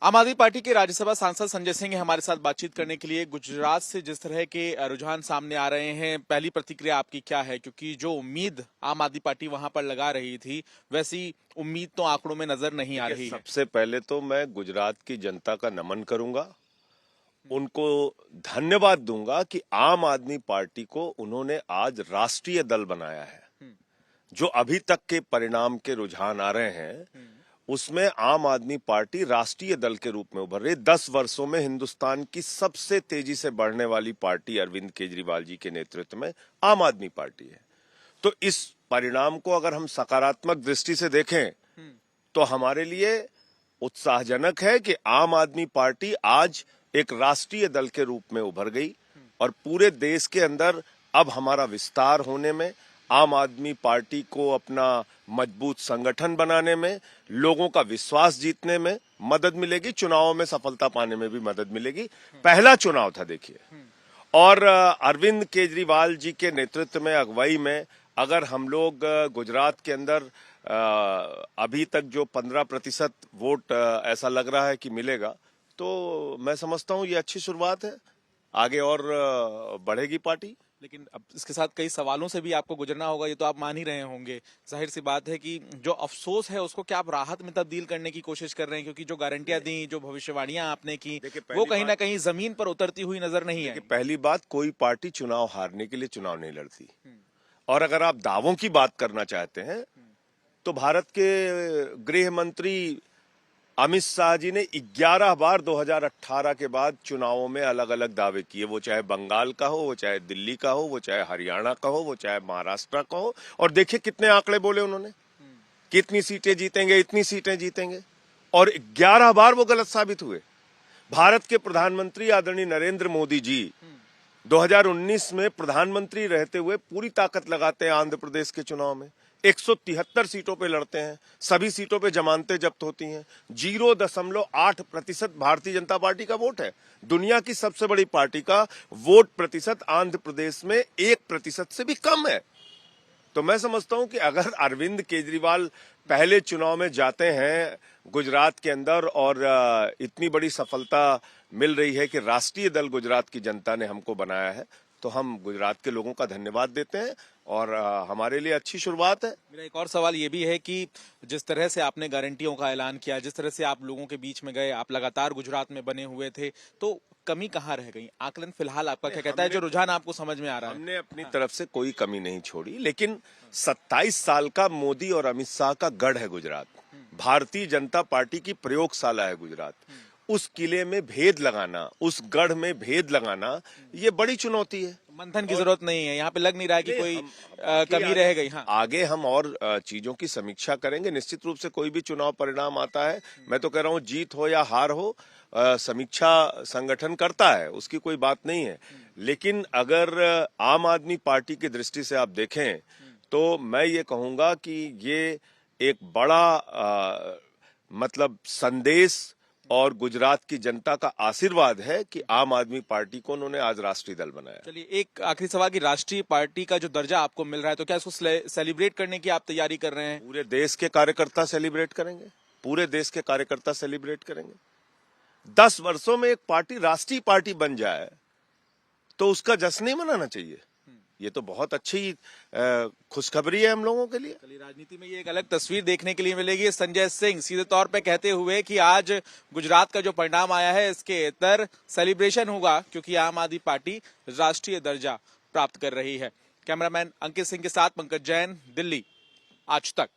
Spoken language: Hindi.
आम आदमी पार्टी के राज्यसभा सांसद संजय सिंह हमारे साथ बातचीत करने के लिए। गुजरात से जिस तरह के रुझान सामने आ रहे हैं, पहली प्रतिक्रिया आपकी क्या है? क्योंकि जो उम्मीद आम आदमी पार्टी वहां पर लगा रही थी, वैसी उम्मीद तो आंकड़ों में नजर नहीं आ रही है। सबसे पहले तो मैं गुजरात की जनता का नमन करूंगा, उनको धन्यवाद दूंगा कि आम आदमी पार्टी को उन्होंने आज राष्ट्रीय दल बनाया है। जो अभी तक के परिणाम के रुझान आ रहे हैं, उसमें आम आदमी पार्टी राष्ट्रीय दल के रूप में उभर रही। 10 वर्षों में हिंदुस्तान की सबसे तेजी से बढ़ने वाली पार्टी अरविंद केजरीवाल जी के नेतृत्व में आम आदमी पार्टी है। तो इस परिणाम को अगर हम सकारात्मक दृष्टि से देखें तो हमारे लिए उत्साहजनक है कि आम आदमी पार्टी आज एक राष्ट्रीय दल के रूप में उभर गई और पूरे देश के अंदर अब हमारा विस्तार होने में, आम आदमी पार्टी को अपना मजबूत संगठन बनाने में, लोगों का विश्वास जीतने में मदद मिलेगी, चुनावों में सफलता पाने में भी मदद मिलेगी। पहला चुनाव था देखिए, और अरविंद केजरीवाल जी के नेतृत्व में, अगुवाई में अगर हम लोग गुजरात के अंदर अभी तक जो 15% वोट ऐसा लग रहा है कि मिलेगा, तो मैं समझता हूं ये अच्छी शुरुआत है। आगे और बढ़ेगी पार्टी। लेकिन अब इसके साथ कई सवालों से भी आपको गुजरना होगा, ये तो आप मान ही रहे होंगे। जाहिर सी बात है कि जो अफसोस है उसको क्या आप राहत में तब्दील करने की कोशिश कर रहे हैं? क्योंकि जो गारंटियां दी, जो भविष्यवाणियां आपने की, वो कहीं ना कहीं जमीन पर उतरती हुई नजर नहीं है। पहली बात, कोई पार्टी चुनाव हारने के लिए चुनाव नहीं लड़ती। और अगर आप दावों की बात करना चाहते हैं तो भारत के गृह मंत्री अमित शाह जी ने 11 बार 2018 के बाद चुनावों में अलग अलग दावे किए। वो चाहे बंगाल का हो, वो चाहे दिल्ली का हो, वो चाहे हरियाणा का हो, वो चाहे महाराष्ट्र का हो, और देखिए कितने आंकड़े बोले उन्होंने, कितनी सीटें जीतेंगे, इतनी सीटें जीतेंगे, और 11 बार वो गलत साबित हुए। भारत के प्रधानमंत्री आदरणीय नरेंद्र मोदी जी 2019 में प्रधानमंत्री रहते हुए पूरी ताकत लगाते हैं आंध्र प्रदेश के चुनाव में, 173 सीटों पे लड़ते हैं, सभी सीटों पे जमानतें जब्त होती हैं, 0.8% भारतीय जनता पार्टी का वोट है। दुनिया की सबसे बड़ी पार्टी का वोट प्रतिशत आंध्र प्रदेश में 1% से भी कम है। तो मैं समझता हूं कि अगर अरविंद केजरीवाल पहले चुनाव में जाते हैं गुजरात के अंदर और इतनी बड़ी सफलता मिल रही है कि राष्ट्रीय दल गुजरात की जनता ने हमको बनाया है, तो हम गुजरात के लोगों का धन्यवाद देते हैं और हमारे लिए अच्छी शुरुआत है। मेरा एक और सवाल ये भी है कि जिस तरह से आपने गारंटियों का ऐलान किया, जिस तरह से आप लोगों के बीच में गए, आप लगातार गुजरात में बने हुए थे, तो कमी कहाँ रह गई? आकलन फिलहाल आपका क्या कहता है, जो रुझान आपको समझ में आ रहा है? हमने अपनी तरफ से कोई कमी नहीं छोड़ी, लेकिन 27 साल का मोदी और अमित शाह का गढ़ है गुजरात, भारतीय जनता पार्टी की प्रयोगशाला है गुजरात। उस किले में भेद लगाना, उस गढ़ में भेद लगाना, ये बड़ी चुनौती है। मंथन की जरूरत नहीं है, यहाँ पे लग नहीं रहा है कि कोई कमी रह गई। हाँ, आगे हम और चीजों की समीक्षा करेंगे। निश्चित रूप से कोई भी चुनाव परिणाम आता है, मैं तो कह रहा हूँ जीत हो या हार हो, समीक्षा संगठन करता है, उसकी कोई बात नहीं है। लेकिन अगर आम आदमी पार्टी की दृष्टि से आप देखें तो मैं ये कहूंगा कि ये एक बड़ा मतलब संदेश और गुजरात की जनता का आशीर्वाद है कि आम आदमी पार्टी को उन्होंने आज राष्ट्रीय दल बनाया। चलिए, एक आखिरी सवाल कि राष्ट्रीय पार्टी का जो दर्जा आपको मिल रहा है, तो क्या इसको सेलिब्रेट करने की आप तैयारी कर रहे हैं? पूरे देश के कार्यकर्ता सेलिब्रेट करेंगे, पूरे देश के कार्यकर्ता सेलिब्रेट करेंगे। 10 वर्षों में एक पार्टी राष्ट्रीय पार्टी बन जाए तो उसका जश्न नहीं मनाना चाहिए। ये तो बहुत अच्छी खुशखबरी है हम लोगों के लिए। चलिए, राजनीति में ये एक अलग तस्वीर देखने के लिए मिलेगी। संजय सिंह सीधे तौर पे कहते हुए कि आज गुजरात का जो परिणाम आया है, इसके इतर सेलिब्रेशन होगा क्योंकि आम आदमी पार्टी राष्ट्रीय दर्जा प्राप्त कर रही है। कैमरामैन अंकित सिंह के साथ पंकज जैन, दिल्ली, आज तक।